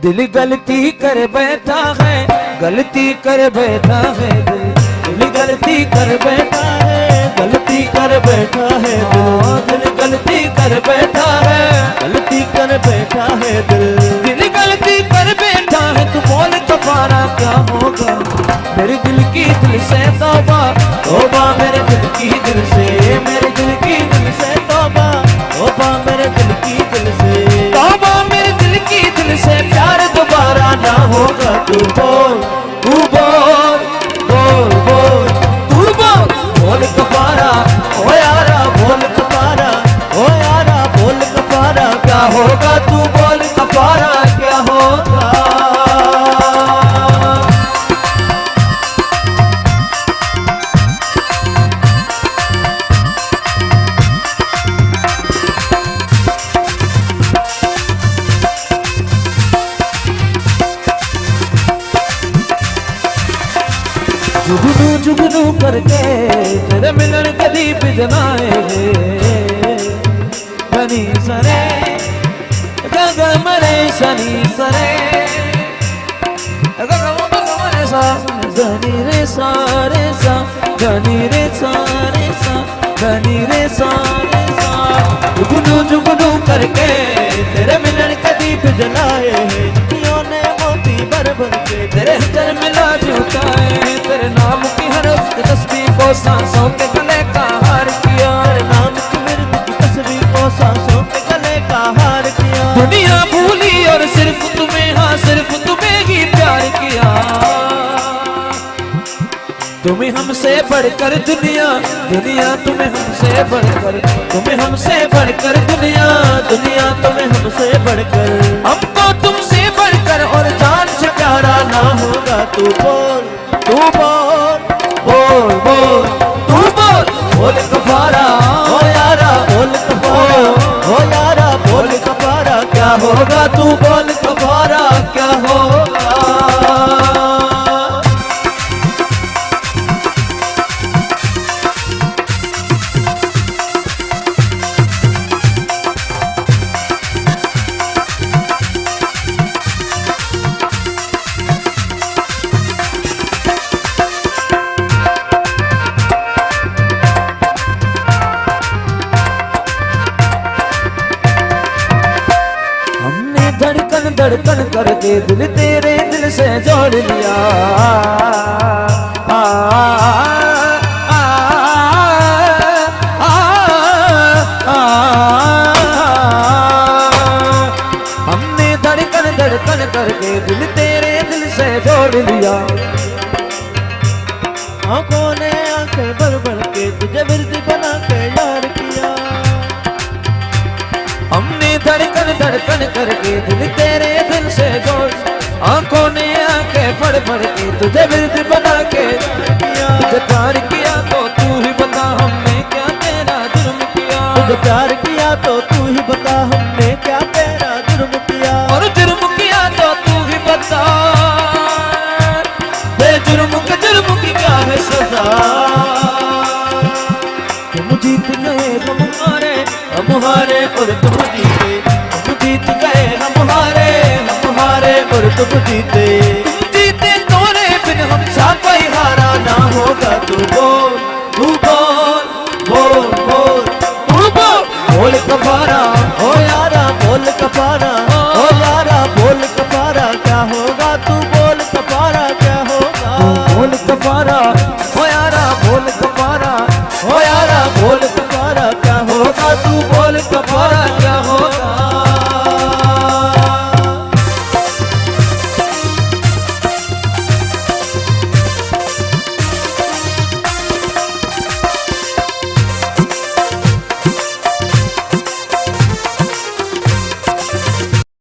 दिल गलती कर बैठा है, गलती कर बैठा है दिल गलती कर बैठा है, गलती कर बैठा है दिल गलती कर बैठा है, गलती कर बैठा है दिल गलती कर बैठा है। तू बोल कफारा क्या होगा मेरे दिल की दिल से तौबा, तौबा मेरे दिल की दिल से, मेरे दिल की दिल से तौबा, तौबा मेरे दिल की दिल से, तौबा मेरे दिल की दिल से। प्यार दोबारा ना होगा। तू बोल तू बोल बोल बोल तू बोल बोल कफारा ओ यारा, बोल कफारा ओ यारा, बोल कफारा क्या होगा। तू बोल कफारा क्या होगा। जुगनू जुगनू करके तेरे मिलन कदी बिजनाए धनी सरे गग मरे शनि सरे मरे सा धनी रे सारे सा धनी रे सारे सा धनी रे सारे सा। जुगनू जुगनू करके तेरे मिलन कदी जलाए हैं जियों ने मोती भर भर के, तेरे हजर मिला झूठाए, तेरे नाम की हर उसकी तस्वीर को सांसों के गले का हार किया, तेरे नाम की विरद की तस्वीर को सांसों के गले का हार किया। दुनिया भूली और सिर्फ तुम्हें, हाँ सिर्फ तुम्हें ही प्यार किया। तुम्हें हमसे बढ़कर दुनिया, दुनिया तुम्हें हमसे बढ़कर, तुम्हें हमसे बढ़कर दुनिया, दुनिया तुम्हें हमसे बढ़कर, हमको तुमसे बढ़कर और जान से प्यारा ना होगा। तू बोल तू बोल बोल बोल तू बोल बोल कफारा ओ यारा, बोल कफारा ओ यारा, बोल कफारा क्या होगा। तू बोल कफारा क्या होगा। धड़कन करके दिल तेरे दिल से जोड़ लिया। हमने धड़कन धड़कन करके दिल तेरे दिल से जोड़ लिया। आंखों ने आंखें भर भर के तुझे विरद बना के यार किया। हमने धड़कन धड़कन करके दिल तेरे दिल से जोड़, आंखों ने आंखें फड़ फड़ के तुझे विरद बना के तुझे प्यार किया तो तू ही बता हमने क्या तेरा जुर्म किया। तुझे प्यार किया तो तू ही बता हमने क्या तेरा जुर्म किया। और जुर्म किया तो तू ही बता बेजुर्म के जुर्म की क्या है सजा। तुम जीत गए हम हारे, हम हारे और तुम जीते, तुम जीत गए हम हारे और तुम जीते, तुम जीते तोरे बिन हम सा कोई हारा ना होगा। तू बोल तू बोल बोल बोल तू बोल बोल कफारा ओ यारा, बोल कफारा ओ यारा, बोल कफारा क्या होगा। तू बोल कफारा क्या होगा। तू बोल कफारा ओ यारा, बोल कफारा ओ यारा, बोल कफारा क्या होगा। तू बोल कफारा क्या होगा।